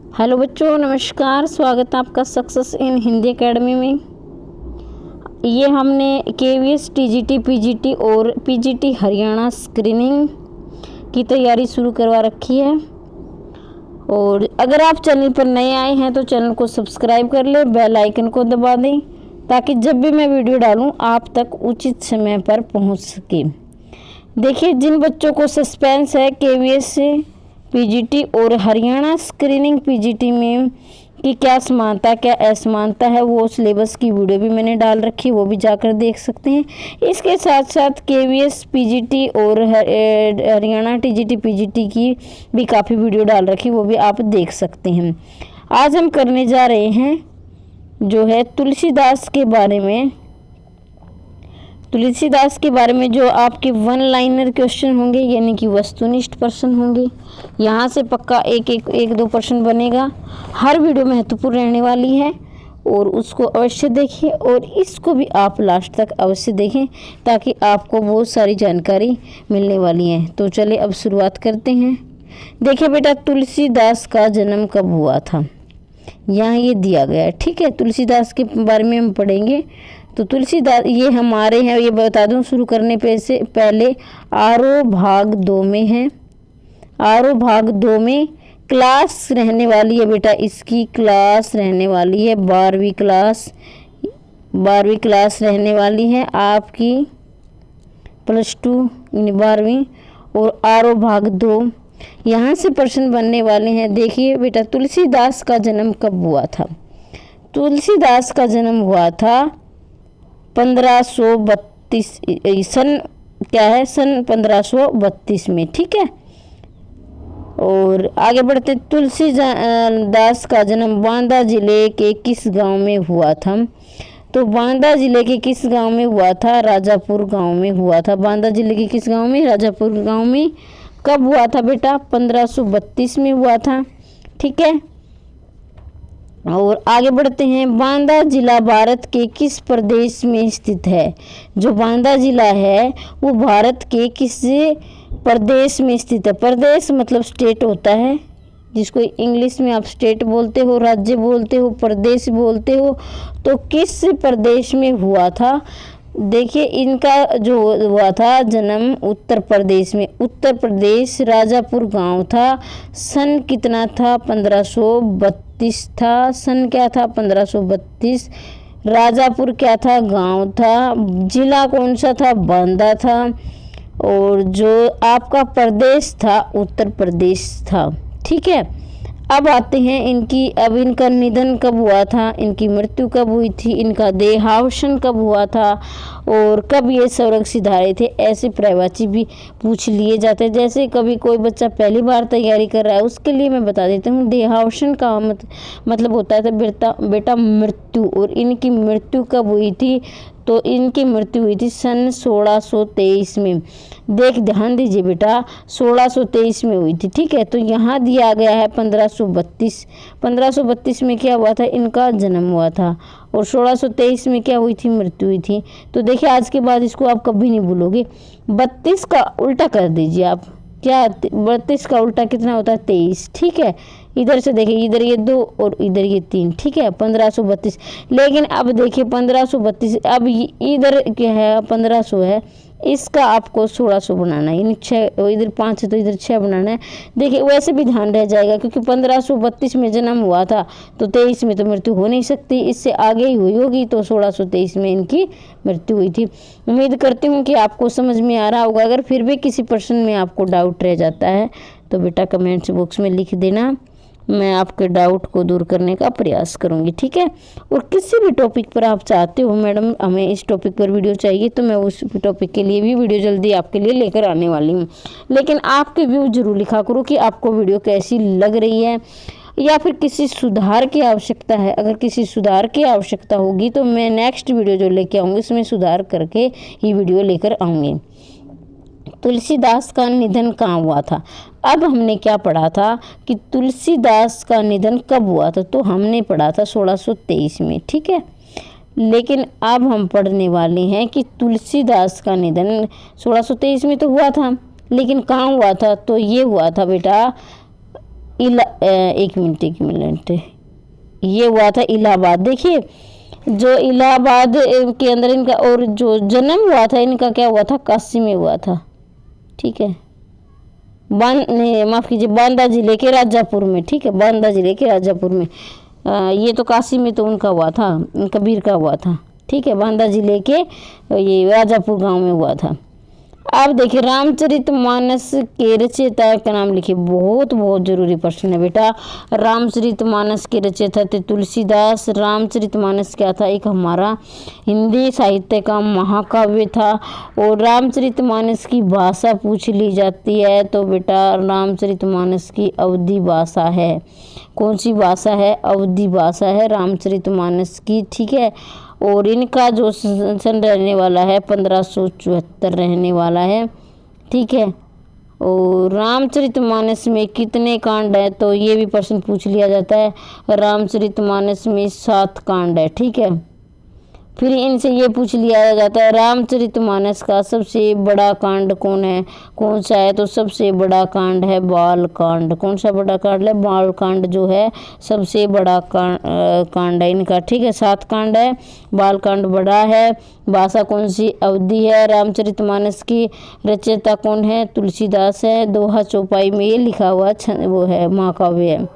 Hello बच्चों, नमस्कार। स्वागत है आपका सक्सेस इन हिंदी एकेडमी में। ये हमने KVS TGT PGT और PGT हरियाणा स्क्रीनिंग की तैयारी शुरू करवा रखी है। और अगर आप चैनल पर नए आए हैं तो चैनल को सब्सक्राइब कर ले, बेल आइकन को दबा दें ताकि जब भी मैं वीडियो डालूं आप तक उचित समय पर पहुंच सके। देखिए, जिन बच्चों को सस्पेंस है KVS PGT और हरियाणा स्क्रीनिंग PGT में कि क्या समानता क्या असमानता है, वो सिलेबस की वीडियो भी मैंने डाल रखी, वो भी जाकर देख सकते हैं। इसके साथ साथ KVS PGT और हरियाणा TGT PGT की भी काफ़ी वीडियो डाल रखी, वो भी आप देख सकते हैं। आज हम करने जा रहे हैं जो है तुलसीदास के बारे में। तुलसीदास के बारे में जो आपके वन लाइनर क्वेश्चन होंगे, यानी कि वस्तुनिष्ठ प्रश्न होंगे। यहाँ से पक्का एक दो प्रश्न बनेगा। हर वीडियो महत्वपूर्ण रहने वाली है और उसको अवश्य देखिए और इसको भी आप लास्ट तक अवश्य देखें ताकि आपको बहुत सारी जानकारी मिलने वाली है। तो चलिए अब शुरुआत करते हैं। देखिए बेटा, तुलसीदास का जन्म कब हुआ था, यहाँ ये दिया गया है। ठीक है, तुलसीदास के बारे में हम पढ़ेंगे। तो तुलसीदास ये हमारे हैं, ये बता दूं शुरू करने पे से पहले आरो भाग 2 में है। आरो भाग 2 में क्लास रहने वाली है बेटा, इसकी क्लास रहने वाली है 12वीं क्लास। 12वीं क्लास रहने वाली है आपकी, +2 12वीं। और आरो भाग 2 यहाँ से प्रश्न बनने वाले हैं। देखिए बेटा, तुलसीदास का जन्म कब हुआ था। तुलसीदास का जन्म हुआ था 1532 सन, क्या है, सन 1532 में। ठीक है, और आगे बढ़ते। तुलसीदास का जन्म बांदा जिले के किस गांव में हुआ था। तो बांदा जिले के किस गांव में हुआ था, राजापुर गांव में हुआ था। बांदा जिले के किस गांव में, राजापुर गांव में। कब हुआ था बेटा, 1532 में हुआ था। ठीक है, और आगे बढ़ते हैं। बांदा जिला भारत के किस प्रदेश में स्थित है। जो बांदा जिला है वो भारत के किस प्रदेश में स्थित है। प्रदेश मतलब स्टेट होता है, जिसको इंग्लिश में आप स्टेट बोलते हो, राज्य बोलते हो, प्रदेश बोलते हो। तो किस प्रदेश में हुआ था। देखिए, इनका जो हुआ था जन्म उत्तर प्रदेश में। उत्तर प्रदेश, राजापुर गांव था। सन कितना था, 1532 था। सन क्या था, 1532। राजापुर क्या था, गांव था। जिला कौन सा था, बांदा था। और जो आपका प्रदेश था उत्तर प्रदेश था। ठीक है, अब आते हैं अब इनका निधन कब हुआ था, इनकी मृत्यु कब हुई थी, इनका देहावसान कब हुआ था और कब ये स्वर्ग सिधारे थे। ऐसे प्रश्न भी पूछ लिए जाते हैं। जैसे कभी कोई बच्चा पहली बार तैयारी कर रहा है उसके लिए मैं बता देती हूँ। देहावसान का मतलब होता है बेटा मृत्यु। और इनकी मृत्यु कब हुई थी, तो इनकी मृत्यु हुई थी सन 1623 में। ध्यान दीजिए बेटा, 1623 में हुई थी। ठीक है, तो यहाँ दिया गया है 1532। 1532 में क्या हुआ था, इनका जन्म हुआ था। और 1623 में क्या हुई थी, मृत्यु हुई थी। तो देखिए, आज के बाद इसको आप कभी नहीं भूलोगे। 32 का उल्टा कर दीजिए आप। क्या, 32 का उल्टा कितना होता है, 23। ठीक है, इधर से देखिए, इधर ये 2 और इधर ये 3। ठीक है, 1532। लेकिन अब देखिए 1532, अब इधर क्या है, 1500 है, इसका आपको 1600 बनाना है, यानी 6, इधर 5 है तो इधर 6 बनाना है। देखिए, वैसे भी ध्यान रह जाएगा क्योंकि 1532 में जन्म हुआ था तो 23 में तो मृत्यु हो नहीं सकती, इससे आगे ही हुई होगी। तो 1623 में इनकी मृत्यु हुई थी। उम्मीद करती हूँ कि आपको समझ में आ रहा होगा। अगर फिर भी किसी प्रश्न में आपको डाउट रह जाता है तो बेटा कमेंट्स बॉक्स में लिख देना, मैं आपके डाउट को दूर करने का प्रयास करूंगी। ठीक है, और किसी भी टॉपिक पर आप चाहते हो मैडम हमें इस टॉपिक पर वीडियो चाहिए, तो मैं उस टॉपिक के लिए भी वीडियो जल्दी आपके लिए लेकर आने वाली हूँ। लेकिन आपके व्यू जरूर लिखा करो कि आपको वीडियो कैसी लग रही है या फिर किसी सुधार की आवश्यकता है। अगर किसी सुधार की आवश्यकता होगी तो मैं नेक्स्ट वीडियो जो लेके आऊँगी उसमें सुधार करके ही वीडियो लेकर आऊँगी। तुलसीदास का निधन कहाँ हुआ था। अब हमने क्या पढ़ा था कि तुलसीदास का निधन कब हुआ था, तो हमने पढ़ा था 1623 में। ठीक है, लेकिन अब हम पढ़ने वाले हैं कि तुलसीदास का निधन 1623 में तो हुआ था, लेकिन कहाँ हुआ था, तो ये हुआ था बेटा एक मिनट, ये हुआ था इलाहाबाद। देखिए जो इलाहाबाद के अंदर इनका, और जो जन्म हुआ था इनका क्या हुआ था, काशी में हुआ था। ठीक है, माफ़ कीजिए, बांदा जिले के राजापुर में। ठीक है, बांदा जिले के राजापुर में। ये तो काशी में तो उनका हुआ था, कबीर का हुआ था। ठीक है, बांदा जिले के ये राजापुर गांव में हुआ था। आप देखिए रामचरितमानस के रचयिता का नाम लिखिए। बहुत बहुत जरूरी प्रश्न है बेटा। रामचरितमानस के रचयिता थे तुलसीदास। रामचरितमानस क्या था, एक हमारा हिंदी साहित्य का महाकाव्य था। और रामचरितमानस की भाषा पूछ ली जाती है तो बेटा रामचरितमानस की अवधी भाषा है। कौन सी भाषा है, अवधी भाषा है रामचरितमानस की। ठीक है, और इनका जो सन रहने वाला है 1574 रहने वाला है। ठीक है, और रामचरितमानस में कितने कांड हैं, तो ये भी प्रश्न पूछ लिया जाता है। रामचरितमानस में 7 कांड है। ठीक है, फिर इनसे ये पूछ लिया जाता है रामचरितमानस का सबसे बड़ा कांड कौन सा है, तो सबसे बड़ा कांड है बाल कांड। कौन सा बड़ा कांड है, बाल कांड जो है सबसे बड़ा कांड है इनका। ठीक है, 7 कांड है, बाल कांड बड़ा है। भाषा कौन सी, अवधी है। रामचरितमानस की रचयिता कौन है, तुलसीदास है। दोहा चौपाई में ये लिखा हुआ वो है, महाकाव्य है।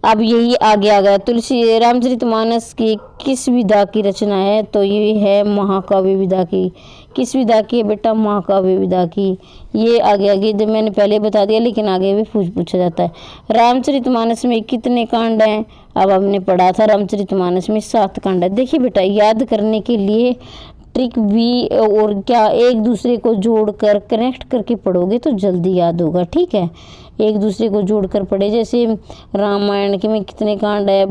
अब यही आगे आ गया, तुलसी रामचरितमानस की किस विधा की रचना है, तो ये है महाकाव्य विधा की। किस विधा की है बेटा, महाकाव्य विधा की। ये आगे जब मैंने पहले बता दिया, लेकिन आगे भी पूछा जाता है। रामचरितमानस में कितने कांड हैं, अब हमने पढ़ा था रामचरितमानस में 7 कांड है। देखिए बेटा, याद करने के लिए ट्रिक भी और क्या, एक दूसरे को जोड़कर कनेक्ट करके पढ़ोगे तो जल्दी याद होगा। ठीक है, एक दूसरे को जोड़कर पढ़े। जैसे रामायण के में कितने कांड है,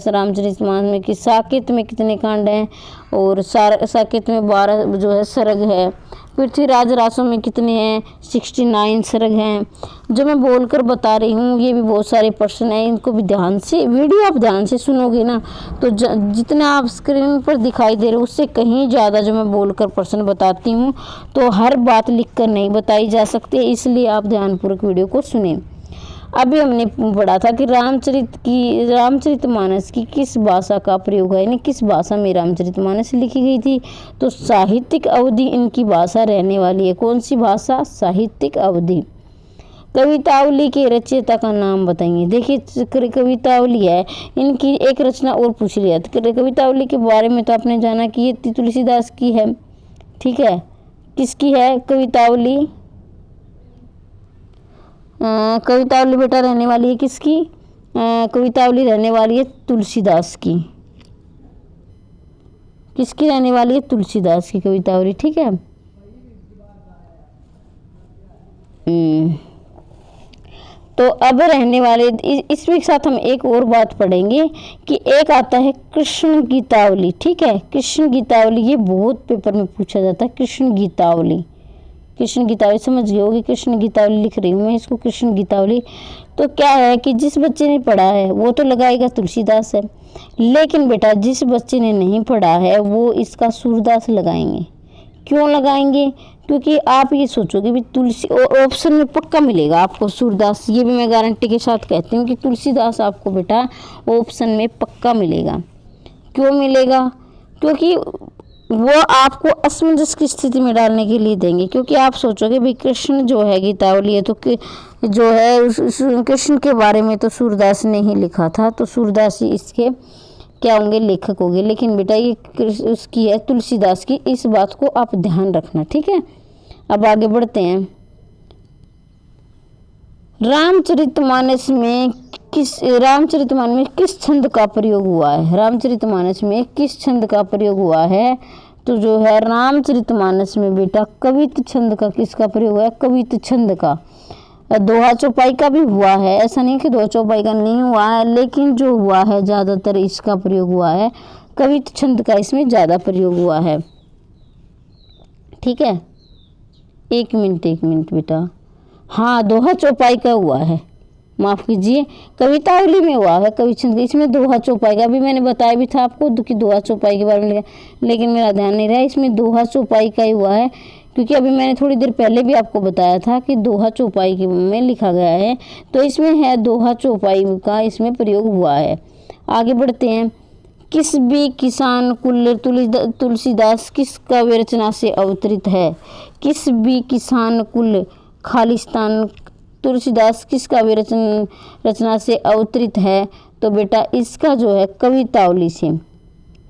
रामचरितमानस में कि साकेत में कितने कांड हैं, और साकेत में 12 जो है सर्ग है। पृथ्वीराज रासों में कितने हैं, 69 सर्ग हैं। जो मैं बोलकर बता रही हूँ ये भी बहुत सारे प्रश्न हैं, इनको भी ध्यान से, वीडियो आप ध्यान से सुनोगे ना तो जितना आप स्क्रीन पर दिखाई दे रहे हो उससे कहीं ज़्यादा जो मैं बोलकर प्रश्न बताती हूँ, तो हर बात लिखकर नहीं बताई जा सकती, इसलिए आप ध्यानपूर्वक वीडियो को सुने। अभी हमने पढ़ा था कि रामचरितमानस की किस भाषा का प्रयोग है, यानी किस भाषा में रामचरितमानस लिखी गई थी, तो साहित्यिक अवधि इनकी भाषा रहने वाली है। कौन सी भाषा, साहित्यिक अवधि। कवितावली के रचयिता का नाम बताएंगे। देखिए कवितावली है, इनकी एक रचना और पूछ लिया। कवितावली के बारे में तो आपने जाना कि ये तुलसीदास की है। ठीक है, किसकी है कवितावली, कवितावली बेटा रहने वाली है किसकी, कवितावली रहने वाली है तुलसीदास की। किसकी रहने वाली है, तुलसीदास की कवितावली। ठीक है, तो अब रहने वाले इसके साथ हम एक और बात पढ़ेंगे कि एक आता है कृष्ण गीतावली। ठीक है, कृष्ण गीतावली, ये बहुत पेपर में पूछा जाता है। कृष्ण गीतावली, कृष्ण गीतावली समझ गए होगी, कृष्ण गीतावली लिख रही हूँ मैं इसको, कृष्ण गीतावली। तो क्या है कि जिस बच्चे ने पढ़ा है वो तो लगाएगा तुलसीदास है, लेकिन बेटा जिस बच्चे ने नहीं पढ़ा है वो इसका सूरदास लगाएंगे। क्यों लगाएंगे, क्योंकि आप ये सोचोगे भी तुलसी, ऑप्शन में पक्का मिलेगा आपको सूरदास, ये भी मैं गारंटी के साथ कहती हूँ कि तुलसीदास आपको बेटा ऑप्शन में पक्का मिलेगा। क्यों मिलेगा, क्योंकि वो आपको असमंजस की स्थिति में डालने के लिए देंगे। क्योंकि आप सोचोगे भाई कृष्ण जो है गीतावली है, तो जो है कृष्ण के बारे में तो सूरदास ने ही लिखा था, तो सूरदास ही इसके क्या होंगे, लेखक होंगे। लेकिन बेटा ये उसकी है तुलसीदास की, इस बात को आप ध्यान रखना। ठीक है, अब आगे बढ़ते हैं। रामचरितमानस में किस छंद का प्रयोग हुआ है, रामचरितमानस में किस छंद का प्रयोग हुआ है, तो जो है रामचरितमानस में बेटा कवित छंद का किसका प्रयोग हुआ है, कवित छंद का। दोहा चौपाई का भी हुआ है, ऐसा नहीं कि दोहा चौपाई का नहीं हुआ है, लेकिन जो हुआ है ज़्यादातर इसका प्रयोग हुआ है, कवित छंद का इसमें ज़्यादा प्रयोग हुआ है। ठीक है, एक मिनट बेटा, हाँ दोहा चौपाई का हुआ है, माफ़ कीजिए कवितावली में हुआ है कवि छंद, इसमें दोहा चौपाई का भी मैंने बताया भी था आपको कि दोहा चौपाई के बारे में, लेकिन मेरा ध्यान नहीं रहा, इसमें दोहा चौपाई का ही हुआ है। क्योंकि अभी मैंने थोड़ी देर पहले भी आपको बताया था कि दोहा चौपाई में लिखा गया है, तो इसमें है दोहा चौपाई का इसमें प्रयोग हुआ है। आगे बढ़ते हैं। किस भी किसान कुल तुलसीदास किस काव्य रचना से अवतरित है? किस भी किसान कुल खालिस्तान तुलसीदास किस काव्य रचना से अवतरित है? तो बेटा इसका जो है कवितावली से।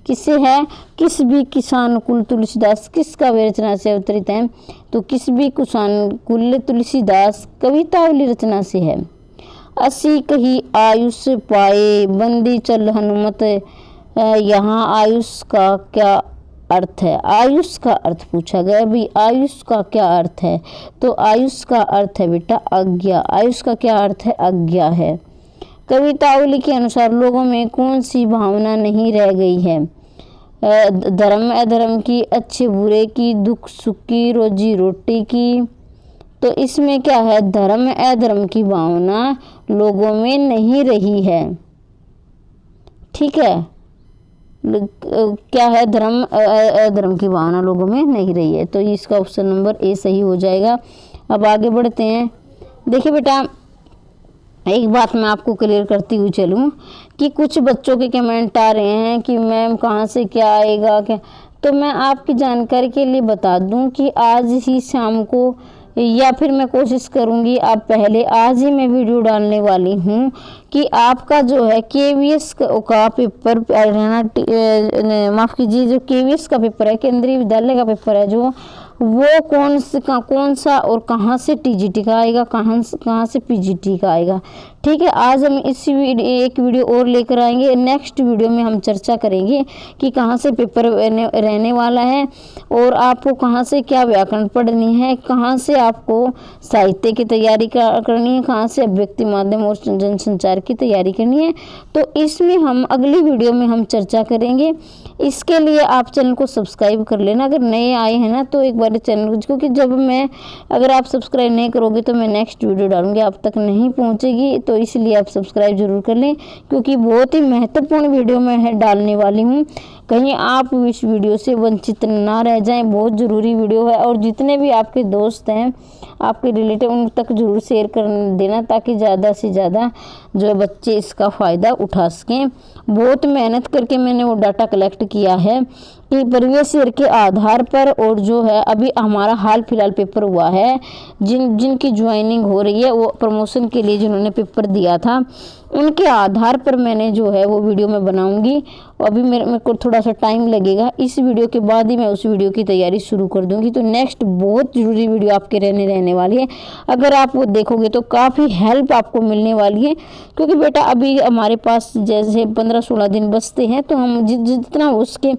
किससे है? किस भी किसान कुल तुलसीदास किस काव्य रचना से अवतरित है? तो किस भी किसान कुल तुलसीदास कवितावली रचना से है। 80 कही आयुष पाए बंदी चल हनुमत, यहाँ आयुष का क्या अर्थ है? आयुष का अर्थ पूछा गया भी, आयुष का क्या अर्थ है? तो आयुष का अर्थ है बेटा आज्ञा। आयुष का क्या अर्थ है? आज्ञा है। कवितावली के अनुसार लोगों में कौन सी भावना नहीं रह गई है? धर्म अधर्म की, अच्छे बुरे की, दुख सुख की, रोजी रोटी की। तो इसमें क्या है? धर्म अधर्म की भावना लोगों में नहीं रही है। ठीक है, क्या है? धर्म अधर्म की भावना लोगों में नहीं रही है, तो इसका ऑप्शन नंबर ए सही हो जाएगा। अब आगे बढ़ते हैं। देखिए बेटा, एक बात मैं आपको क्लियर करती हुई चलूँ कि कुछ बच्चों के कमेंट आ रहे हैं कि मैम कहाँ से क्या आएगा क्या, तो मैं आपकी जानकारी के लिए बता दूं कि आज ही शाम को या फिर मैं कोशिश करूंगी आप पहले आज ही मैं वीडियो डालने वाली हूं कि आपका जो है केवीएस का पेपर माफ़ कीजिए, जो केवीएस का पेपर है, केंद्रीय विद्यालय का पेपर है, जो वो कौन सा और कहाँ से टीजीटी का आएगा, कहाँ से पीजीटी का आएगा। ठीक है, आज हम इसी एक वीडियो और लेकर आएंगे। नेक्स्ट वीडियो में हम चर्चा करेंगे कि कहाँ से पेपर रहने वाला है और आपको कहाँ से क्या व्याकरण पढ़नी है, कहाँ से आपको साहित्य की तैयारी करनी है, कहाँ से अभिव्यक्ति माध्यम और जनसंचार की तैयारी करनी है। तो इसमें हम अगली वीडियो में हम चर्चा करेंगे। इसके लिए आप चैनल को सब्सक्राइब कर लेना, अगर नए आए हैं ना तो एक बार चैनल को, क्योंकि अगर आप सब्सक्राइब नहीं करोगे तो मैं नेक्स्ट वीडियो डालूंगी आप तक नहीं पहुंचेगी, तो इसलिए आप सब्सक्राइब जरूर कर लें, क्योंकि बहुत ही महत्वपूर्ण वीडियो मैं डालने वाली हूँ। कहीं आप इस वीडियो से वंचित ना रह जाएं, बहुत ज़रूरी वीडियो है। और जितने भी आपके दोस्त हैं, आपके रिलेटिव, उन तक जरूर शेयर कर देना, ताकि ज़्यादा से ज़्यादा जो है बच्चे इसका फ़ायदा उठा सकें। बहुत मेहनत करके मैंने वो डाटा कलेक्ट किया है कि प्रीवियस ईयर के आधार पर, और जो है अभी हमारा हाल फिलहाल पेपर हुआ है, जिनकी ज्वाइनिंग हो रही है, वो प्रमोशन के लिए जिन्होंने पेपर दिया था, उनके आधार पर मैंने जो है वो वीडियो मैं बनाऊंगी। अभी मेरे को थोड़ा सा टाइम लगेगा, इस वीडियो के बाद ही मैं उस वीडियो की तैयारी शुरू कर दूंगी। तो नेक्स्ट बहुत ज़रूरी वीडियो आपके रहने वाली है, अगर आप वो देखोगे तो काफ़ी हेल्प आपको मिलने वाली है। क्योंकि बेटा अभी हमारे पास जैसे 15-16 दिन बचते हैं, तो हम जितना हो सके,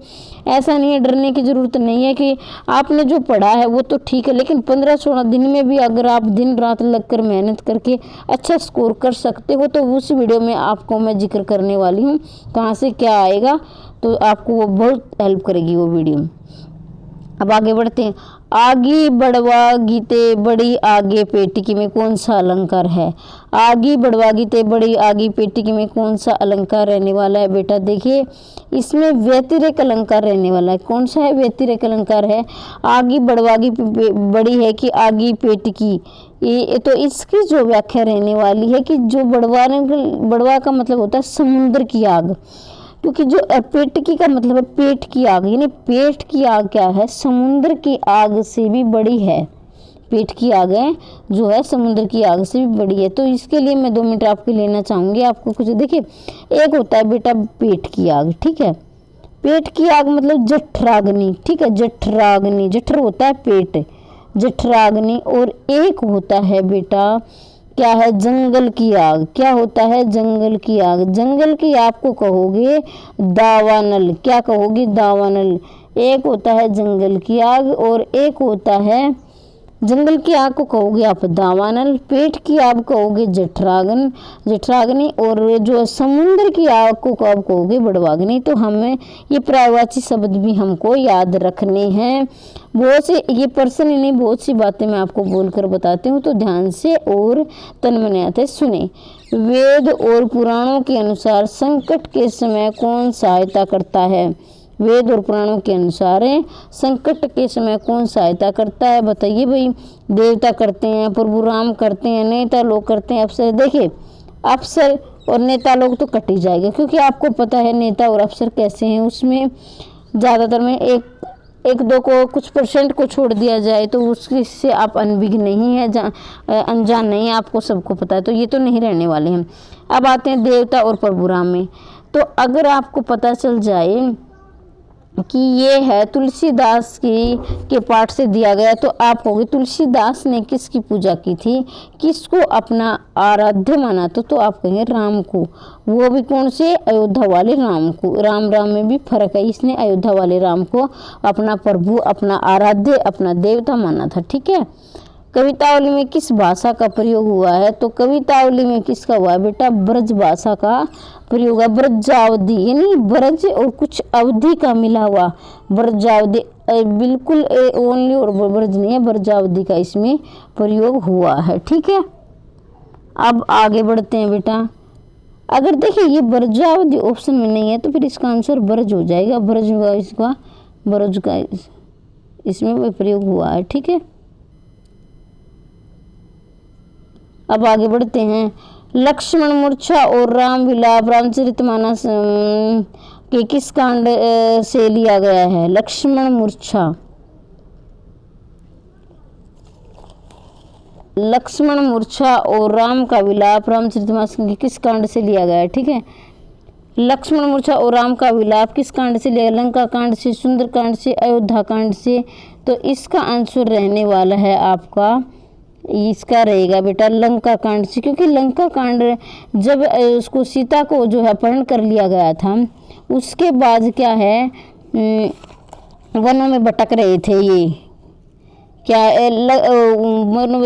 ऐसा नहीं है, डरने की ज़रूरत नहीं है कि आपने जो पढ़ा है वो तो ठीक है, लेकिन 15-16 दिन में भी अगर आप दिन रात लगकर मेहनत करके अच्छा स्कोर कर सकते हो, तो उस वीडियो में आपको मैं जिक्र करने वाली हूँ कहाँ से क्या आएगा, तो आपको वो बहुत हेल्प करेगी वो वीडियो। अब आगे बढ़ते हैं। आगी बढ़वा गीते बड़ी आगे पेटिकी में कौन सा अलंकार है? आगी बढ़वा गीते बड़ी आगे पेटिकी में कौन सा अलंकार रहने वाला है? बेटा देखिए, इसमें व्यतिरेक अलंकार रहने वाला है। कौन सा है? व्यतिरेक अलंकार है। आगी बढ़वागी बड़ी है कि आगी पेटिकी, ये तो इसकी जो व्याख्या रहने वाली है कि जो बढ़वा का मतलब होता है समुद्र की आग, क्योंकि जो पेटकी का मतलब है पेट की आग, यानी पेट की आग क्या है? समुद्र की आग से भी बड़ी है। पेट की आग है जो है समुद्र की आग से भी बड़ी है। तो इसके लिए मैं 2 मिनट आपके लेना चाहूँगी। आपको कुछ देखिए, एक होता है बेटा पेट की आग, ठीक है, पेट की आग मतलब जठराग्नि, ठीक है, जठराग्नि, जठर होता है पेट, जठराग्नि। और एक होता है बेटा क्या है? जंगल की आग। क्या होता है? जंगल की आग। जंगल की आग को कहोगे दावानल। क्या कहोगे? दावानल। एक होता है जंगल की आग और एक होता है, जंगल की आग को कहोगे आप दावानल, पेट की आग कहोगे जठराग्नि, और जो समुद्र की आग को कब कहोगे? बढ़वाग्नि। तो हमें ये पर्यायवाची शब्द भी हमको याद रखने हैं। बहुत से ये पर्सन नहीं, बहुत सी बातें मैं आपको बोलकर बताती हूँ, तो ध्यान से और तन मन आते सुने। वेद और पुराणों के अनुसार संकट के समय कौन सहायता करता है? वेद और पुराणों के अनुसार है। संकट के समय कौन सहायता करता है बताइए भाई। देवता करते हैं, प्रभु राम करते हैं, नेता लोग करते हैं, अफसर। देखिए अफसर और नेता लोग तो कट ही जाएगा, क्योंकि आपको पता है नेता और अफसर कैसे हैं। उसमें ज़्यादातर में एक दो को कुछ परसेंट को छोड़ दिया जाए तो उससे आप अनभिज्ञ नहीं है, अनजान नहीं है, आपको सबको पता है, तो ये तो नहीं रहने वाले हैं। अब आते हैं देवता और प्रभु राम में। तो अगर आपको पता चल जाए कि ये है तुलसीदास के पाठ से दिया गया, तो आप कहोगे तुलसीदास ने किसकी पूजा की थी, किसको अपना आराध्य माना था, तो आप कहेंगे राम को। वो भी कौन से, अयोध्या वाले राम को। राम राम में भी फर्क है, इसने अयोध्या वाले राम को अपना प्रभु, अपना आराध्य, अपना देवता माना था। ठीक है। कवितावली में किस भाषा का प्रयोग हुआ है, तो कवितावली में किसका हुआ है बेटा, ब्रज भाषा का प्रयोग है। ब्रजावधि यानी ब्रज और कुछ अवधि का मिला हुआ ब्रजावधि, बिल्कुल ओनली और ब्रज नहीं है, ब्रजावधि का इसमें प्रयोग हुआ है। ठीक है। अब आगे बढ़ते हैं बेटा। अगर देखिए ये ब्रजावधि ऑप्शन में नहीं है तो फिर इसका आंसर ब्रज हो जाएगा। ब्रज का इसका ब्रज का इसमें प्रयोग हुआ है। ठीक है। अब आगे बढ़ते हैं। लक्ष्मण मूर्छा और राम विलाप रामचरितमानस के किस कांड से लिया गया है। लक्ष्मण मूर्छा, लक्ष्मण मूर्छा और राम का विलाप रामचरितमानस के किस कांड से लिया गया है। ठीक है। लक्ष्मण मूर्छा और राम का विलाप किस कांड से लिया, लंका कांड से, सुंदर कांड से, अयोध्या कांड से। तो इसका आंसर रहने वाला है आपका, इसका रहेगा बेटा लंका कांड से, क्योंकि लंका कांड जब उसको सीता को जो है अपहरण कर लिया गया था, उसके बाद क्या है वनों में भटक रहे थे ये, क्या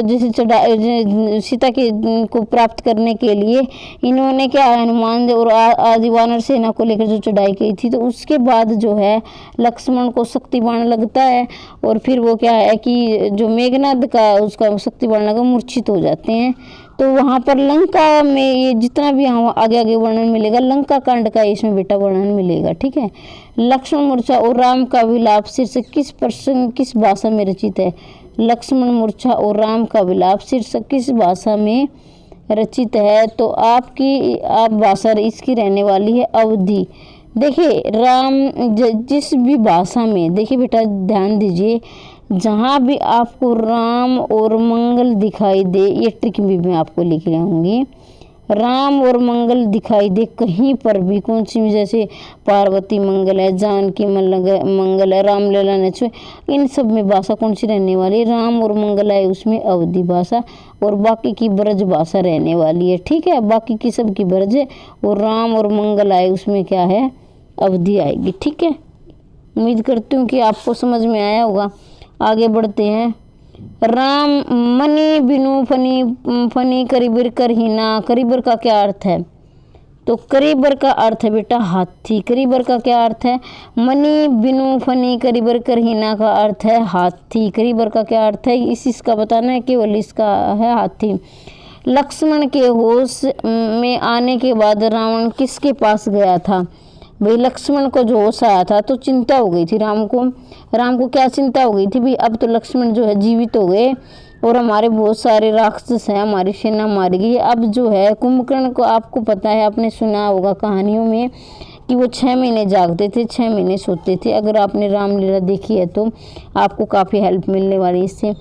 जैसे सीता के को प्राप्त करने के लिए इन्होंने क्या हनुमान और आदि वानर सेना को लेकर जो चढ़ाई की थी, तो उसके बाद जो है लक्ष्मण को शक्ति बाण लगता है और फिर वो क्या है कि जो मेघनाद का उसका शक्ति बाण लगा मूर्छित हो जाते हैं। तो वहाँ पर लंका में ये जितना भी आगे आगे वर्णन मिलेगा लंका कांड का इसमें बेटा वर्णन मिलेगा। ठीक है। लक्ष्मण मूर्छा और राम का विलाप शीर्षक किस प्रसंग किस भाषा में रचित है। लक्ष्मण मूर्छा और राम का विलाप शीर्षक किस भाषा में रचित है, तो आप भाषा इसकी रहने वाली है अवधि। देखिए राम जिस भी भाषा में, देखिए बेटा ध्यान दीजिए, जहाँ भी आपको राम और मंगल दिखाई दे, ये ट्रिक भी मैं आपको लिख रहूँगी, राम और मंगल दिखाई दे कहीं पर भी, कौन सी, जैसे पार्वती मंगल है, जानकी मंगल है, रामलला ने, इन सब में भाषा कौन सी रहने वाली है, राम और मंगल है उसमें अवधि भाषा, और बाकी की ब्रज भाषा रहने वाली है। ठीक है। बाकी की सब की ब्रज है और राम और मंगल आए उसमें क्या है, अवधि आएगी। ठीक है। उम्मीद करती हूँ कि आपको समझ में आया होगा। आगे बढ़ते हैं। राम मनी बिनु फनी फनी करीबर कर हीना, करीबर का क्या अर्थ है, तो करीबर का अर्थ है बेटा हाथी। करीबर का क्या अर्थ है, मनी बिनु फनी करीबर कर हीना का अर्थ है हाथी। करीबर का क्या अर्थ है, इसका बताना है, केवल इसका है हाथी। लक्ष्मण के होश में आने के बाद रावण किसके पास गया था, भाई लक्ष्मण को जो होश आया था तो चिंता हो गई थी राम को क्या चिंता हो गई थी भाई, अब तो लक्ष्मण जो है जीवित हो गए और हमारे बहुत सारे राक्षस हैं, हमारी सेना मारी गई। अब जो है कुंभकर्ण को आपको पता है, आपने सुना होगा कहानियों में कि वो 6 महीने जागते थे, 6 महीने सोते थे। अगर आपने रामलीला देखी है तो आपको काफ़ी हेल्प मिलने वाली इससे।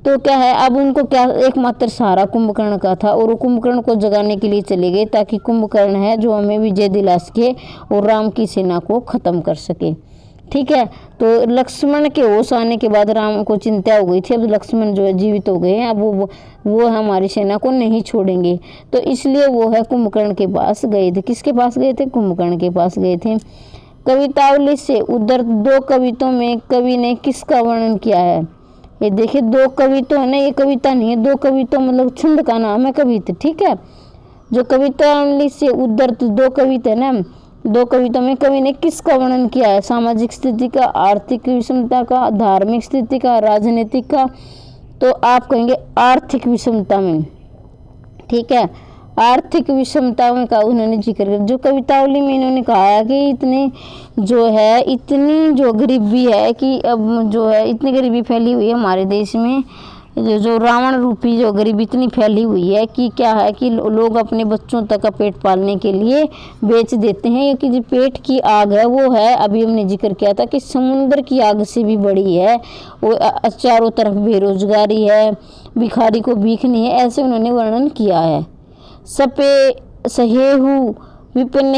तो क्या है, अब उनको क्या एकमात्र सहारा कुंभकर्ण का था और वो कुंभकर्ण को जगाने के लिए चले गए ताकि कुंभकर्ण है जो हमें विजय दिला सके और राम की सेना को ख़त्म कर सके। ठीक है। तो लक्ष्मण के होश आने के बाद राम को चिंता हो गई थी, अब लक्ष्मण जो है जीवित हो गए हैं, अब वो हमारी सेना को नहीं छोड़ेंगे, तो इसलिए वो है कुंभकर्ण के पास गए थे। किसके पास गए थे, कुंभकर्ण के पास गए थे। कवितावली से उद्धृत 2 कविताओं में कवि ने किसका वर्णन किया है, ये देखिए 2 कविता है ना, ये कविता नहीं है, 2 कविता मतलब छंद का नाम है कविता। ठीक है। जो कवितावली से उद्धृत 2 कविता है ना, 2 कविता में कवि ने किसका वर्णन किया है, सामाजिक स्थिति का, आर्थिक विषमता का, धार्मिक स्थिति का, राजनीतिक का, तो आप कहेंगे आर्थिक विषमता में। ठीक है। आर्थिक विषमताओं का उन्होंने जिक्र किया। जो कवितावली में इन्होंने कहा है कि इतनी जो गरीबी है कि अब जो है इतनी गरीबी फैली हुई है हमारे देश में, जो रावण रूपी जो गरीबी इतनी फैली हुई है कि क्या है कि लोग अपने बच्चों तक का पेट पालने के लिए बेच देते हैं। क्योंकि जो पेट की आग है वो है, अभी हमने जिक्र किया था कि समुद्र की आग से भी बड़ी है। वो चारों तरफ बेरोजगारी है, भिखारी को भीख नहीं है, ऐसे उन्होंने वर्णन किया है। सहेहु विपिन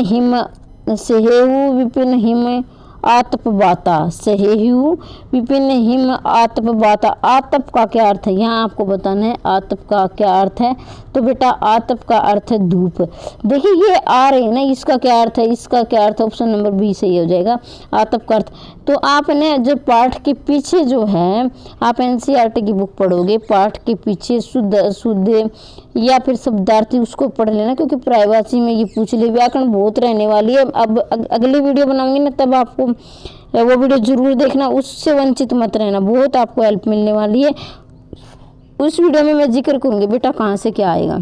हिम आतप बाता, सहेहु विपिन हिम आतप बाता। आतप का क्या अर्थ है, यहाँ आपको बताना है आतप का क्या अर्थ है। तो बेटा आतप का अर्थ है धूप। देखिए ये आ रहे हैं ना, इसका क्या अर्थ है, इसका क्या अर्थ है, ऑप्शन नंबर बी सही हो जाएगा, आतप का अर्थ। तो आपने जब पाठ के पीछे जो है आप एनसीईआरटी की बुक पढ़ोगे, पाठ के पीछे शुद्ध या फिर शब्दार्थी उसको पढ़ लेना, क्योंकि प्रायवाची में ये पूछ ले, व्याकरण बहुत रहने वाली है। अब अगली वीडियो बनाऊंगी ना तब आपको वो वीडियो जरूर देखना, उससे वंचित मत रहना, बहुत आपको हेल्प मिलने वाली है। उस वीडियो में मैं जिक्र करूंगी बेटा कहाँ से क्या आएगा।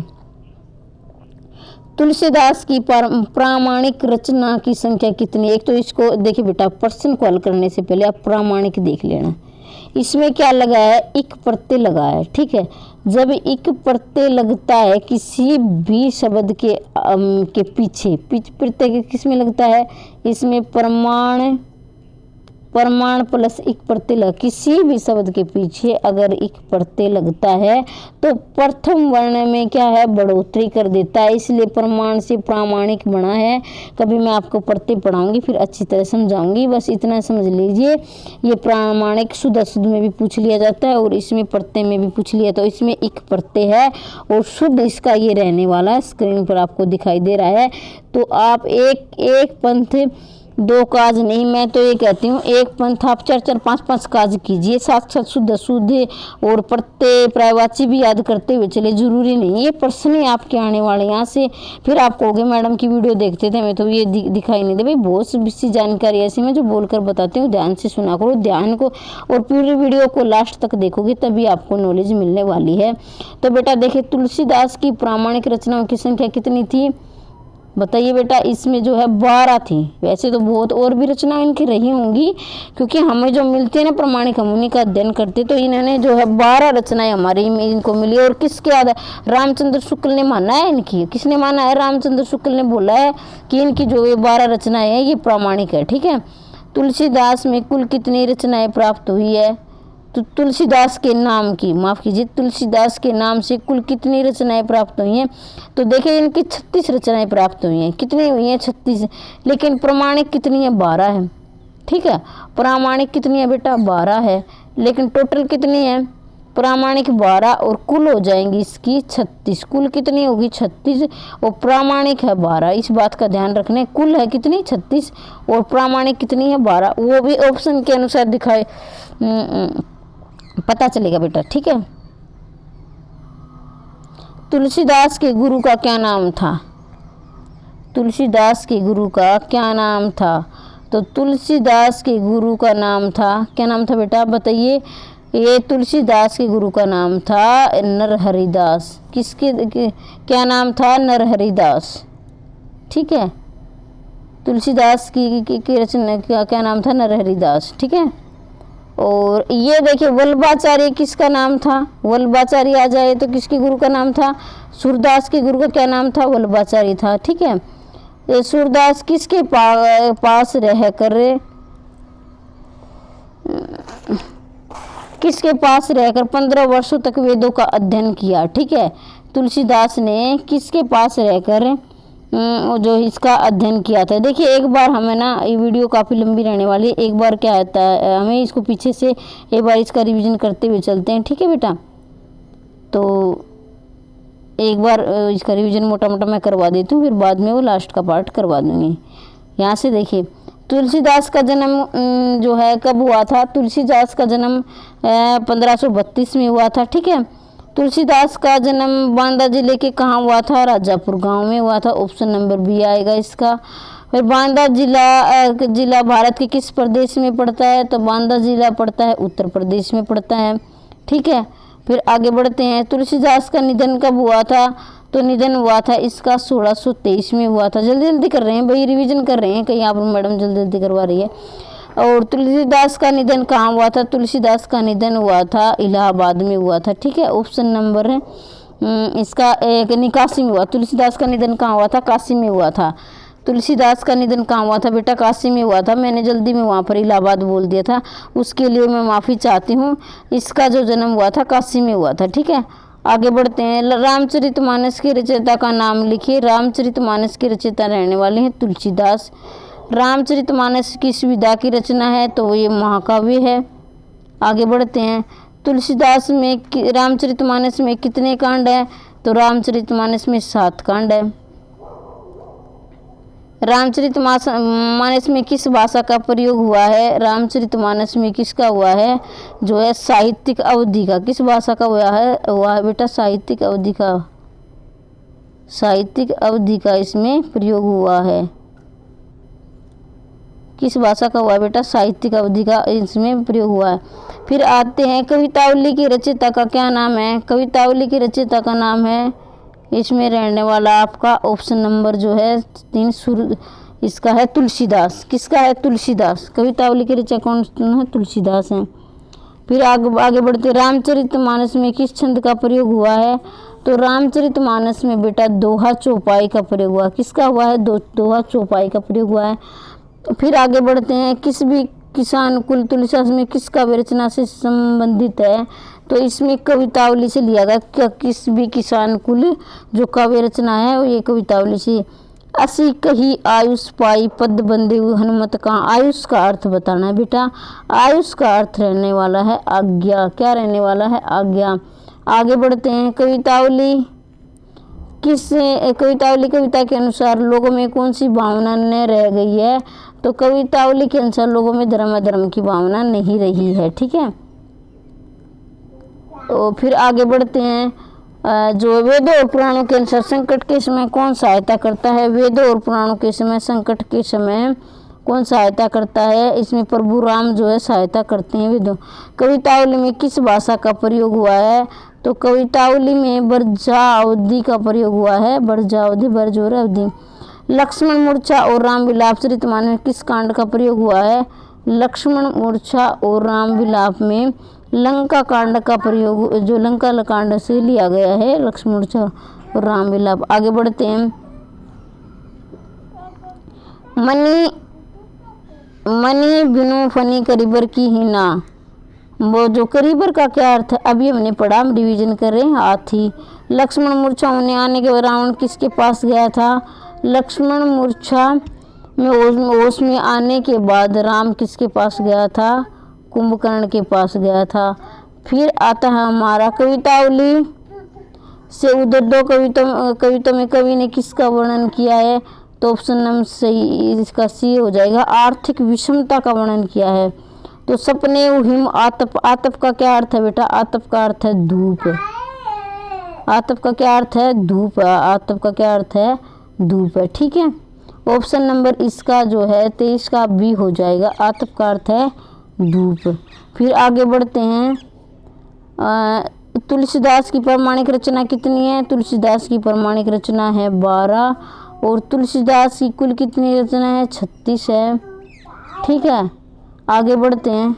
तुलसीदास की प्रामाणिक रचना की संख्या कितनी। एक तो इसको देखिए बेटा, प्रश्न को हल करने से पहले आप प्रामाणिक देख लेना। इसमें क्या लगा है, इक प्रत्यय लगा है, ठीक है। जब इक प्रत्यय लगता है किसी भी शब्द के पीछे, प्रत्यय किस में लगता है, इसमें प्रमाण प्लस इक प्रत्यय लगा। किसी भी शब्द के पीछे अगर इक प्रत्यय लगता है तो प्रथम वर्ण में क्या है, बढ़ोतरी कर देता है, इसलिए प्रमाण से प्रामाणिक बना है। कभी मैं आपको प्रत्यय पढ़ाऊंगी फिर अच्छी तरह समझाऊंगी, बस इतना समझ लीजिए। ये प्रामाणिक शुद्ध अशुद्ध में भी पूछ लिया जाता है और इसमें प्रत्यय में भी पूछ लिया, तो इसमें इक प्रत्यय है और शुद्ध इसका ये रहने वाला है, स्क्रीन पर आपको दिखाई दे रहा है। तो आप एक पंथ दो काज नहीं, मैं तो ये कहती हूँ एक पंथ आप 4-4, 5-5 काज कीजिए, साथ साथ शुद्ध अशुद्ध और प्रत्यय प्रायवाची भी याद करते हुए चले। जरूरी नहीं ये प्रश्न ही आपके आने वाले यहाँ से, फिर आप कहोगे मैडम की वीडियो देखते थे मैं तो ये दिखाई नहीं दे। भाई बहुत सी जानकारी ऐसी मैं जो बोलकर बताती हूँ, ध्यान से सुना करो, ध्यान को, और पूरी वीडियो को लास्ट तक देखोगे तभी आपको नॉलेज मिलने वाली है। तो बेटा देखिए, तुलसीदास की प्रामाणिक रचनाओं की संख्या कितनी थी बताइए बेटा। इसमें जो है 12 थी। वैसे तो बहुत और भी रचनाएं इनकी रही होंगी, क्योंकि हमें जो मिलती है ना प्रमाणिक, हम उन्हीं का अध्ययन करते, तो इन्होंने जो है 12 रचनाएं हमारी में इनको मिली। और किसके आधार, रामचंद्र शुक्ल ने माना है इनकी, किसने माना है, रामचंद्र शुक्ल ने बोला है कि इनकी जो ये 12 रचनाएं हैं ये प्रामाणिक है, ठीक है। तुलसीदास में कुल कितनी रचनाएं प्राप्त हुई है, तो तुलसीदास के नाम की, माफ़ कीजिए, तुलसीदास के नाम से कुल कितनी रचनाएं प्राप्त हुई हैं। तो देखिए इनकी 36 रचनाएं प्राप्त हुई हैं। कितनी हुई हैं, 36, लेकिन प्रमाणिक कितनी है, 12 है, ठीक है। प्रामाणिक कितनी है बेटा, 12 है, लेकिन टोटल कितनी है, प्रामाणिक 12 और कुल हो जाएंगी इसकी 36। कुल कितनी होगी, 36, और प्रामाणिक है 12। इस बात का ध्यान रखना है, कुल है कितनी, 36, और प्रामाणिक कितनी है, 12। वो भी ऑप्शन के अनुसार दिखाए पता चलेगा बेटा, ठीक है। तुलसीदास के गुरु का क्या नाम था, तुलसीदास के गुरु का क्या नाम था। तो तुलसीदास के गुरु का नाम था, क्या नाम था बेटा बताइए। ये तुलसीदास के गुरु का नाम था नरहरिदास। किसके क्या नाम था, नरहरिदास, ठीक है। तुलसीदास की रचना का क्या नाम था, नरहरिदास, ठीक है। और ये देखिए वल्लभाचार्य किसका नाम था, वल्लभाचार्य आ जाए तो किसके गुरु का नाम था, सूरदास के गुरु का क्या नाम था, वल्लभाचार्य था, ठीक है। ये सूरदास किसके पास रहकर किसके पास रहकर 15 वर्षों तक वेदों का अध्ययन किया, ठीक है। तुलसीदास ने किसके पास रहकर जो इसका अध्ययन किया था। देखिए एक बार हमें ना, ये वीडियो काफ़ी लंबी रहने वाली है, एक बार क्या होता है हमें इसको पीछे से एक बार इसका रिवीजन करते हुए चलते हैं, ठीक है बेटा। तो एक बार इसका रिवीजन मोटा मोटा मैं करवा देती हूँ, फिर बाद में वो लास्ट का पार्ट करवा दूँगी। यहाँ से देखिए तुलसीदास का जन्म जो है कब हुआ था, तुलसीदास का जन्म 1532 में हुआ था, ठीक है। तुलसीदास का जन्म बांदा जिले के कहाँ हुआ था, राजापुर गांव में हुआ था, ऑप्शन नंबर बी आएगा इसका। फिर बांदा जिला भारत के किस प्रदेश में पड़ता है, तो बांदा जिला पड़ता है उत्तर प्रदेश में पड़ता है, ठीक है। फिर आगे बढ़ते हैं, तुलसीदास का निधन कब हुआ था, तो निधन हुआ था इसका 1623 में हुआ था। जल्दी जल्दी कर रहे हैं भाई, रिवीजन कर रहे हैं, कहीं आप मैडम जल्दी जल्दी करवा रही है। और तुलसीदास का निधन कहाँ हुआ था? तुलसीदास का निधन हुआ था इलाहाबाद में हुआ था। ठीक है, ऑप्शन नंबर है इसका एक 81 में हुआ। तुलसीदास का निधन कहाँ हुआ था? काशी में हुआ था। तुलसीदास का निधन कहाँ हुआ था बेटा? काशी में हुआ था। मैंने जल्दी में वहाँ पर इलाहाबाद बोल दिया था, उसके लिए मैं माफ़ी चाहती हूँ। इसका जो जन्म हुआ था काशी में हुआ था। ठीक है, आगे बढ़ते हैं। रामचरितमानस के रचयिता का नाम लिखिए। रामचरितमानस के रचयिता रहने वाले हैं तुलसीदास। रामचरितमानस किस विधा की रचना है? तो ये महाकाव्य है। आगे बढ़ते हैं। तुलसीदास में रामचरितमानस में कितने कांड हैं? तो रामचरितमानस में 7 कांड है। रामचरितमानस में किस भाषा का प्रयोग हुआ है? रामचरितमानस में किसका हुआ है? जो है साहित्यिक अवधि का। किस भाषा का हुआ है बेटा? साहित्यिक अवधि का। साहित्यिक अवधि का इसमें प्रयोग हुआ है। किस भाषा का हुआ है बेटा? साहित्यिक अवधि का इसमें प्रयोग हुआ है। फिर आते हैं, कवितावली की रचयिता का क्या नाम है? कवितावली की रचयिता का नाम है इसमें रहने वाला आपका ऑप्शन नंबर जो है 3 इसका है तुलसीदास। किसका है? तुलसीदास। कवितावली के रचयिता कौन है? तुलसीदास हैं। फिर आगे बढ़ते, रामचरितमानस में किस छंद का प्रयोग हुआ है? तो रामचरितमानस में बेटा दोहा चौपाई का प्रयोग हुआ। किसका हुआ है? दोहा चौपाई का प्रयोग हुआ है। फिर आगे बढ़ते हैं, किस भी किसान कुल तुलसीदास में किस काव्य रचना से संबंधित है? तो इसमें कवितावली से लिया गया। क्या किस भी किसान कुल जो काव्य रचना है वो ये कवितावली से। असी कही आयुष पाई पद बंदे हनुमत का। आयुष का अर्थ बताना है बेटा। आयुष का अर्थ रहने वाला है आज्ञा। क्या रहने वाला है? आज्ञा। आगे बढ़ते हैं, कवितावली कविता के अनुसार लोगों में कौन सी भावना न रह गई है? तो कवितावली के अनुसार लोगों में धर्म अधर्म की भावना नहीं रही है। ठीक है, तो फिर आगे बढ़ते हैं, जो वेदों और पुराणों के अनुसार संकट के समय कौन सहायता करता है? वेदों और पुराणों के समय, संकट के समय कौन सहायता करता है? इसमें प्रभु राम जो है सहायता करते हैं वेदों। कवितावली में किस भाषा का प्रयोग हुआ है? तो कवितावली में ब्रजावधि का प्रयोग हुआ है। ब्रजावधि, ब्रज और अवधि। लक्ष्मण मूर्छा और राम विलाप चरितमानस में किस कांड का प्रयोग हुआ है? लक्ष्मण मूर्छा और राम विलाप में लंका कांड का प्रयोग, जो लंका कांड से लिया गया है लक्ष्मण मूर्छा और राम विलाप। आगे बढ़ते हैं, मनी बिनु फनी करीबर की हिना। वो जो करीबर का क्या अर्थ है अभी हमने पढ़ा, हम रिवीजन कर रहे हैं। हाथी। लक्ष्मण मूर्छा होने आने के बाद रावण किसके पास गया था? लक्ष्मण मूर्छा में होश में आने के बाद राम किसके पास गया था? कुंभकर्ण के पास गया था। फिर आता है हमारा कवितावली से उधर दो कविता में कवि ने किसका वर्णन किया है? तो ऑप्शन नंबर सही इसका सी हो जाएगा, आर्थिक विषमता का वर्णन किया है। तो सपने हिम आतप। आतप का क्या अर्थ है बेटा? आतप का अर्थ है धूप। आतप का क्या अर्थ है? धूप। आतप का क्या अर्थ है? धूप है। ठीक है, ऑप्शन नंबर इसका जो है 23 का बी हो जाएगा। आतप का अर्थ है धूप। फिर आगे बढ़ते हैं, तुलसीदास की प्रामाणिक रचना कितनी है? तुलसीदास की प्रामाणिक रचना है 12 और तुलसीदास की कुल कितनी रचना है? 36 है। ठीक है, आगे बढ़ते हैं,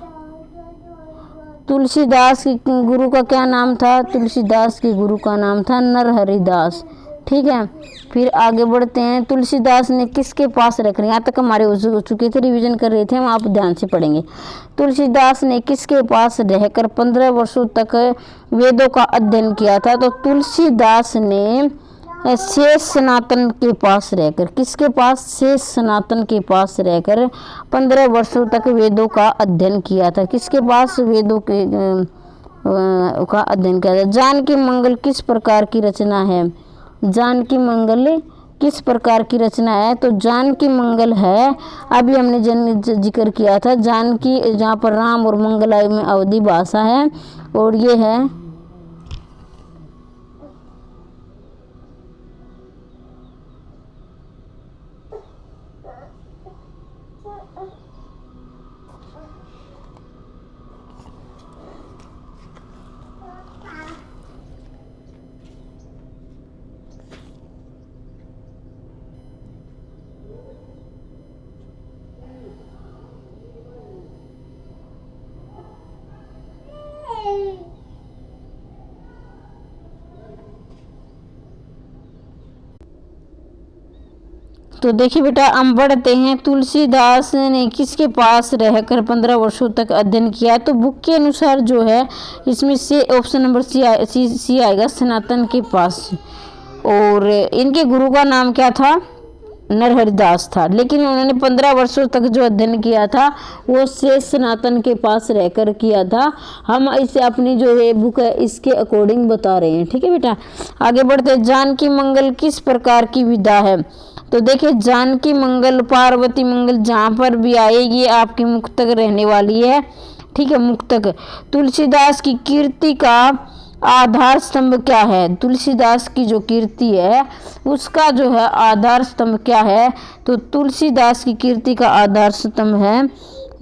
तुलसीदास के गुरु का क्या नाम था? तुलसीदास के गुरु का नाम था नरहरिदास। ठीक है, फिर आगे बढ़ते हैं, तुलसीदास ने किसके पास रख रहे हैं? यहाँ तक हमारे हो चुके थे, रिवीजन कर रहे थे हम, आप ध्यान से पढ़ेंगे। तुलसीदास ने किसके पास रहकर 15 वर्षों तक वेदों का अध्ययन किया था? तो तुलसीदास ने शेष सनातन के पास रहकर, किसके पास? शेष सनातन के पास रहकर 15 वर्षों तक वेदों का अध्ययन किया था। किसके पास? वेदों के का अध्ययन किया था। जानकी मंगल किस प्रकार की रचना है? जानकी मंगल किस प्रकार की रचना है? तो जानकी मंगल है, अभी हमने जिक्र किया था, जानकी जहाँ पर राम और मंगल में अवधि भाषा है, और ये है तो देखिए बेटा, हम बढ़ते हैं। तुलसीदास ने किसके पास रहकर 15 वर्षों तक अध्ययन किया? तो बुक के अनुसार जो है इसमें से ऑप्शन नंबर सी आएगा, सनातन के पास। और इनके गुरु का नाम क्या था? नरहरिदास था। लेकिन उन्होंने 15 वर्षों तक जो अध्ययन किया था वो शेष सनातन के पास रहकर किया था। हम इसे अपनी जो है बुक है इसके अकॉर्डिंग बता रहे हैं, ठीक है बेटा। आगे बढ़ते, जानकी मंगल किस प्रकार की विधा है? तो देखिए, जानकी मंगल, पार्वती मंगल जहाँ पर भी आएगी आपकी मुक्तक रहने वाली है, ठीक है, मुक्तक। तुलसीदास की कीर्ति का आधार स्तंभ क्या है? तुलसीदास की जो कीर्ति है उसका जो है आधार स्तंभ क्या है? तो तुलसीदास की कीर्ति का आधार स्तंभ है,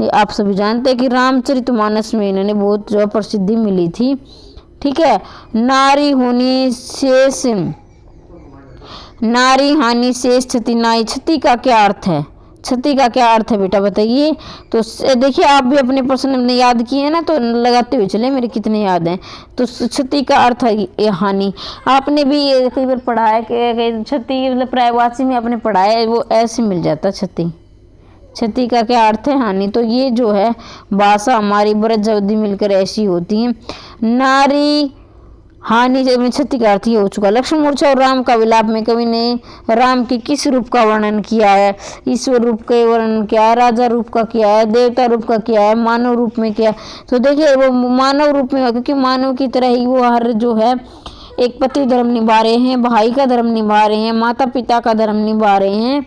ये आप सभी जानते हैं कि रामचरितमानस में इन्होंने बहुत जो प्रसिद्धि मिली थी, ठीक है। नारी हानि शेष क्षति नाई, क्षति का क्या अर्थ है? क्षति का क्या अर्थ है बेटा बताइए? तो देखिए, आप भी अपने प्रश्न में याद किए हैं ना, तो लगाते हुए चले मेरे कितने याद हैं। तो क्षति का अर्थ है हानि। आपने भी ये कई बार पढ़ा है कि क्षति मतलब प्रायवाची में आपने पढ़ा है, वो ऐसे मिल जाता क्षति। क्षति का क्या अर्थ है? हानि। तो ये जो है भाषा हमारी ब्रज अवधि मिलकर ऐसी होती है। नारी हानि में क्षति का अर्थ ये हो चुका। लक्ष्मण मूर्छा और राम का विलाप में कवि ने राम के किस रूप का वर्णन किया है? ईश्वर रूप का वर्णन किया है, राजा रूप का किया है, देवता रूप का किया है, मानव रूप में किया है? तो देखिए, वो मानव रूप में, क्योंकि मानव की तरह ही वो हर जो है एक पति धर्म निभा रहे हैं, भाई का धर्म निभा रहे हैं, माता पिता का धर्म निभा रहे हैं,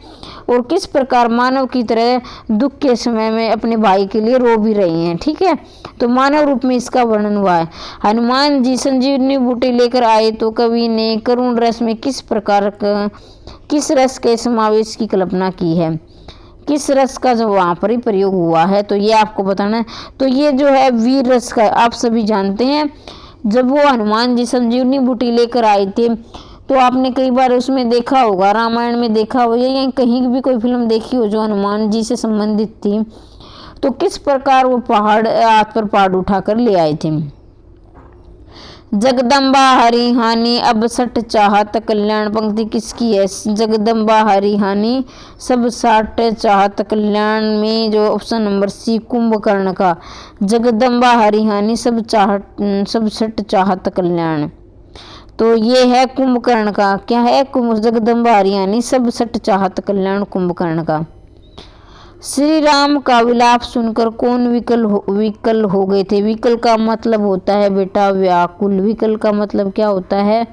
और किस प्रकार मानव की तरह दुख के समय में अपने भाई के लिए रो भी रही हैं, ठीक है। तो मानव रूप में इसका वर्णन हुआ है। हनुमान जी संजीवनी बूटी लेकर आए तो कवि ने करुण रस में किस रस के समावेश की कल्पना की है? किस रस का जो वहाँ पर ही प्रयोग हुआ है, तो ये आपको बताना है। तो ये जो है वीर रस का, आप सभी जानते हैं। जब वो हनुमान जी संजीवनी बूटी लेकर आए थे तो आपने कई बार उसमें देखा होगा, रामायण में देखा हो या कहीं भी कोई फिल्म देखी हो जो हनुमान जी से संबंधित थी, तो किस प्रकार वो पहाड़ हाथ पर पहाड़ उठाकर ले आए थे। जगदम्बा हरि हानि अब सट चाहत कल्याण, पंक्ति किसकी है? जगदम्बा हरि हानि सब सट चाहत कल्याण में जो ऑप्शन नंबर सी कुंभकर्ण का। जगदम्बा हरि हानि सब सट चाहत कल्याण, तो ये है कुंभकर्ण का। क्या है? जगदम्बा हरि हानि सब सट चाहत कल्याण, कुंभकर्ण का। श्री राम का विलाप सुनकर कौन विकल हो गए थे? विकल का मतलब होता है बेटा व्याकुल। विकल का मतलब क्या होता है?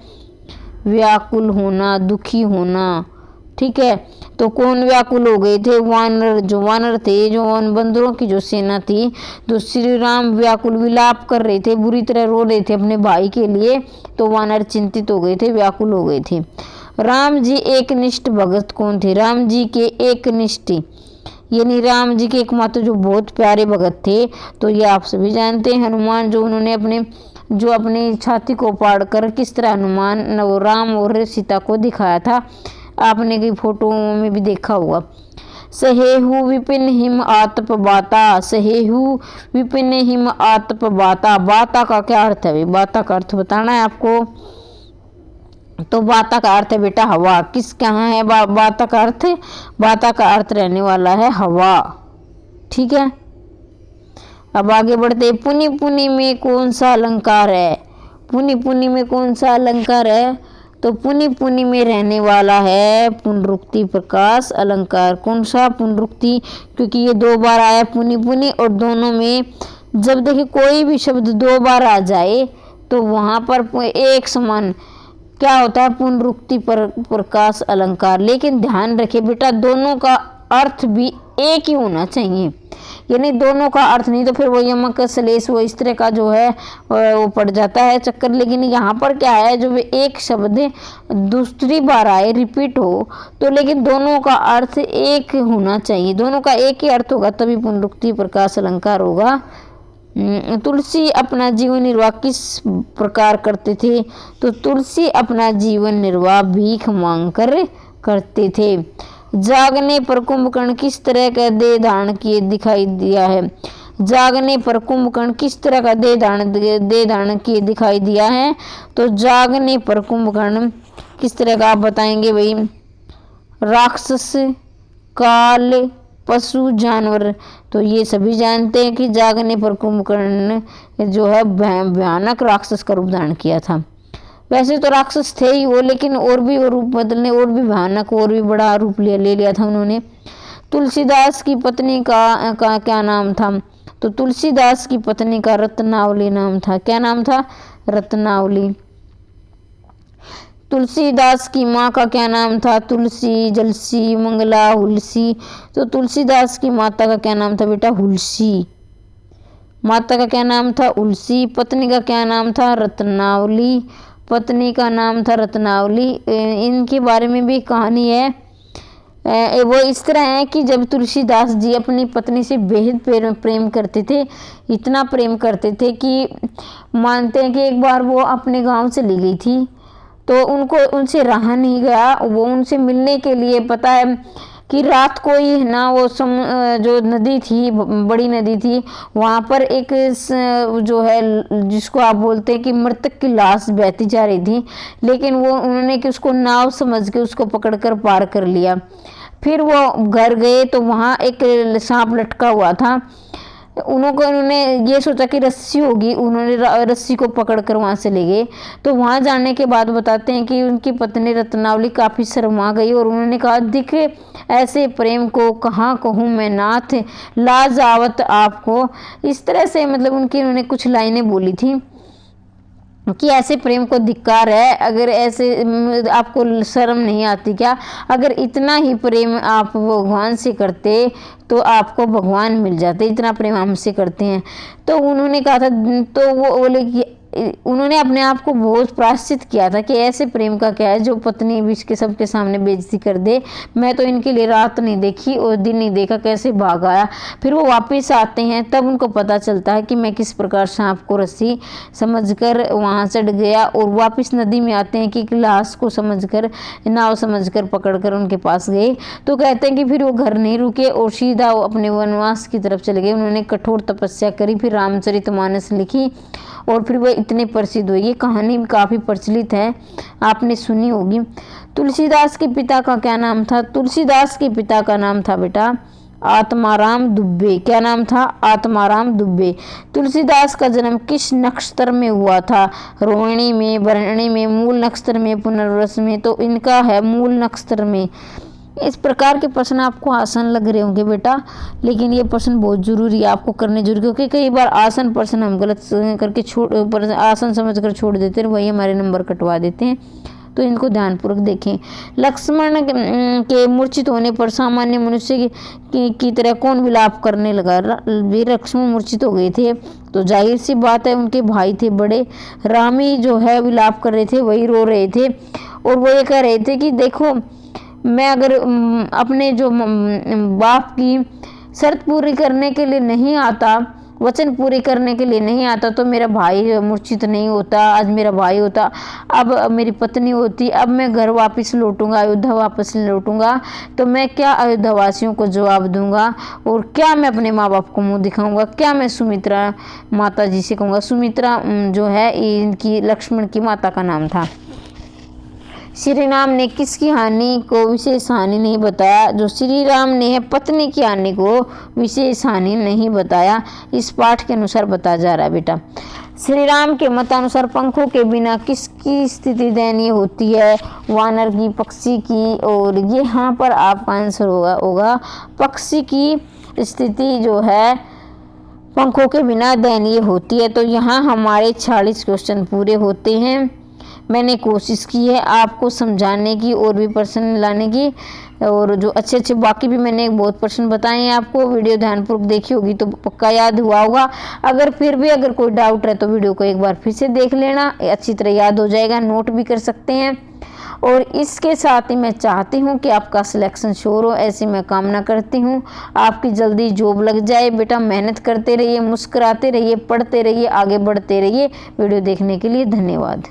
व्याकुल होना, दुखी होना, ठीक है। तो कौन व्याकुल हो गए थे? वानर थे, जो बंदरों की जो सेना थी। तो श्री राम व्याकुल विलाप कर रहे थे, बुरी तरह रो रहे थे अपने भाई के लिए, तो वानर चिंतित हो गए थे, व्याकुल हो गए थे। राम जी एकनिष्ठ भगत कौन थे? राम जी के एकनिष्ठ यानी राम जी के एकमात्र जो बहुत प्यारे भगत थे, तो ये आप सभी जानते हैं हनुमान, जो उन्होंने अपनी छाती को फाड़ कर किस तरह हनुमान वो राम और सीता को दिखाया था, आपने कई फोटो में भी देखा होगा। सहेहु विपिन हिम आतप बाता, सहेहु विपिन हिम आतप बाता, बाता का क्या अर्थ है? बाता का अर्थ बताना है आपको। तो बाता का अर्थ है बेटा हवा। किस कहाँ है बाता का अर्थ? बाता का अर्थ रहने वाला है हवा, ठीक है। अब आगे बढ़ते, पुनि पुनि में कौन सा अलंकार है? पुनि पुनि में कौन सा अलंकार है? तो पुनि पुनि में रहने वाला है पुनरुक्ति प्रकाश अलंकार। कौन सा? पुनरुक्ति, क्योंकि ये 2 बार आया पुनि पुनि, और दोनों में जब देखिए कोई भी शब्द 2 बार आ जाए तो वहाँ पर एक समान क्या होता है? पुनरुक्ति प्रकाश अलंकार। लेकिन ध्यान रखिए बेटा, दोनों का अर्थ भी एक ही होना चाहिए, यानी दोनों का अर्थ नहीं तो फिर वो यमक सलेस वो इस तरह का जो है वो पड़ जाता है चक्कर। लेकिन यहाँ पर क्या है, जो एक शब्द दूसरी बार आए, रिपीट हो, तो लेकिन दोनों का अर्थ एक होना चाहिए, दोनों का एक ही अर्थ होगा तभी पुनरुक्ति प्रकाश अलंकार होगा। तुलसी अपना जीवन निर्वाह किस प्रकार करते थे? तो तुलसी अपना जीवन निर्वाह भीख मांग कर करते थे। जागने पर कुंभकर्ण किस तरह का देह धारण किए दिखाई दिया है? जागने पर कुंभकर्ण किस तरह का देह धारण किए दिखाई दिया है? तो जागने पर कुंभकर्ण किस तरह का आप बताएंगे भाई? राक्षस, काल, पशु, जानवर। तो ये सभी जानते हैं कि जागने पर कुंभकर्ण जो है भयानक राक्षस का रूप धारण किया था। वैसे तो राक्षस थे ही वो, लेकिन और भी वो रूप बदलने और भी भयानक और भी बड़ा रूप ले लिया था उन्होंने। तुलसीदास की पत्नी का क्या नाम था? तो तुलसीदास की पत्नी का रत्नावली नाम था। क्या नाम था? रत्नावली। तुलसीदास की माँ का क्या नाम था? तुलसी, जलसी, मंगला, हुलसी। तो तुलसीदास की माता का क्या नाम था बेटा? हुलसी। माता का क्या नाम था? उलसी। पत्नी का क्या नाम था? रत्नावली। पत्नी का नाम था रत्नावली। इनके बारे में भी कहानी है। वो इस तरह है कि जब तुलसीदास जी अपनी पत्नी से बेहद प्रेम करते थे, इतना प्रेम करते थे कि मानते हैं कि एक बार वो अपने गांव से ली गई थी, तो उनको उनसे रहा नहीं गया। वो उनसे मिलने के लिए, पता है कि रात को ही है ना, वो जो नदी थी, बड़ी नदी थी, वहाँ पर एक जो है जिसको आप बोलते हैं कि मृतक की लाश बहती जा रही थी, लेकिन वो उन्होंने कि उसको नाव समझ के उसको पकड़कर पार कर लिया। फिर वो घर गए तो वहाँ एक सांप लटका हुआ था। उन्होंने ये सोचा कि रस्सी होगी, उन्होंने रस्सी को पकड़कर वहाँ से ले गए। तो वहाँ जाने के बाद बताते हैं कि उनकी पत्नी रत्नावली काफ़ी शर्मा गई और उन्होंने कहा, दिख ऐसे प्रेम को कहाँ कहूँ मैं नाथ, लाज आवत आपको। इस तरह से मतलब उन्होंने कुछ लाइनें बोली थी कि ऐसे प्रेम को धिक्कार है, अगर ऐसे आपको शर्म नहीं आती क्या? अगर इतना ही प्रेम आप भगवान से करते तो आपको भगवान मिल जाते, इतना प्रेम हमसे करते हैं। तो उन्होंने कहा था, तो वो बोले कि उन्होंने अपने आप को बहुत प्रायश्चित किया था कि ऐसे प्रेम का क्या है जो पत्नी बीच के सबके सामने बेइज्जती कर दे। मैं तो इनके लिए रात नहीं देखी और दिन नहीं देखा, कैसे भाग आया। फिर वो वापस आते हैं, तब उनको पता चलता है कि मैं किस प्रकार सांप को रस्सी समझकर वहाँ चढ़ गया, और वापस नदी में आते हैं कि लाश को समझकर, नाव समझकर पकड़कर उनके पास गए। तो कहते हैं कि फिर वो घर नहीं रुके और सीधा वो अपने वनवास की तरफ चले गए। उन्होंने कठोर तपस्या करी, फिर रामचरितमानस लिखी और फिर वह इतने प्रसिद्ध हुई। ये कहानी भी काफ़ी प्रचलित है, आपने सुनी होगी। तुलसीदास के पिता का क्या नाम था? तुलसीदास के पिता का नाम था बेटा आत्माराम दुबे। क्या नाम था? आत्माराम दुबे। तुलसीदास का जन्म किस नक्षत्र में हुआ था? रोहिणी में, भरणी में, मूल नक्षत्र में, पुनर्वस में। तो इनका है मूल नक्षत्र में। इस प्रकार के प्रश्न आपको आसान लग रहे होंगे बेटा, लेकिन ये प्रश्न बहुत जरूरी है, आपको करने जरूरी, क्योंकि कई बार आसान प्रश्न हम गलत करके आसान समझकर छोड़ देते हैं, वही हमारे नंबर कटवा देते हैं। तो इनको ध्यानपूर्वक देखें। लक्ष्मण के मूर्छित होने पर सामान्य मनुष्य की तरह कौन विलाप करने लगा? वे लक्ष्मण मूर्छित हो गए थे, तो जाहिर सी बात है उनके भाई थे बड़े, रामी जो है विलाप कर रहे थे, वही रो रहे थे। और वो ये कह रहे थे कि देखो, मैं अगर अपने जो बाप की शर्त पूरी करने के लिए नहीं आता, वचन पूरी करने के लिए नहीं आता, तो मेरा भाई मूर्छित नहीं होता, आज मेरा भाई होता, अब मेरी पत्नी होती, अब मैं घर वापस लौटूंगा, अयोध्या वापस लौटूंगा, तो मैं क्या अयोध्या वासियों को जवाब दूंगा, और क्या मैं अपने माँ बाप को मुंह दिखाऊंगा, क्या मैं सुमित्रा माता जी से कहूँगा। सुमित्रा जो है इनकी लक्ष्मण की माता का नाम था। श्री राम ने किसकी हानि को विशेष हानि नहीं बताया? जो श्री राम ने है पत्नी की हानि को विशेष हानि नहीं बताया, इस पाठ के अनुसार बताया जा रहा है बेटा। श्री राम के मतानुसार पंखों के बिना किसकी स्थिति दयनीय होती है? वानर की, पक्षी की, और ये यहाँ पर आपका आंसर होगा पक्षी की स्थिति जो है पंखों के बिना दयनीय होती है। तो यहाँ हमारे 46 क्वेश्चन पूरे होते हैं। मैंने कोशिश की है आपको समझाने की और भी प्रश्न लाने की, और जो अच्छे बाकी भी मैंने बहुत प्रश्न बताए हैं आपको। वीडियो ध्यानपूर्वक देखी होगी तो पक्का याद हुआ होगा। अगर फिर भी अगर कोई डाउट है तो वीडियो को एक बार फिर से देख लेना, अच्छी तरह याद हो जाएगा, नोट भी कर सकते हैं। और इसके साथ ही मैं चाहती हूँ कि आपका सिलेक्शन श्योर हो, ऐसी मैं कामना करती हूँ। आपकी जल्दी जॉब लग जाए बेटा। मेहनत करते रहिए, मुस्कुराते रहिए, पढ़ते रहिए, आगे बढ़ते रहिए। वीडियो देखने के लिए धन्यवाद।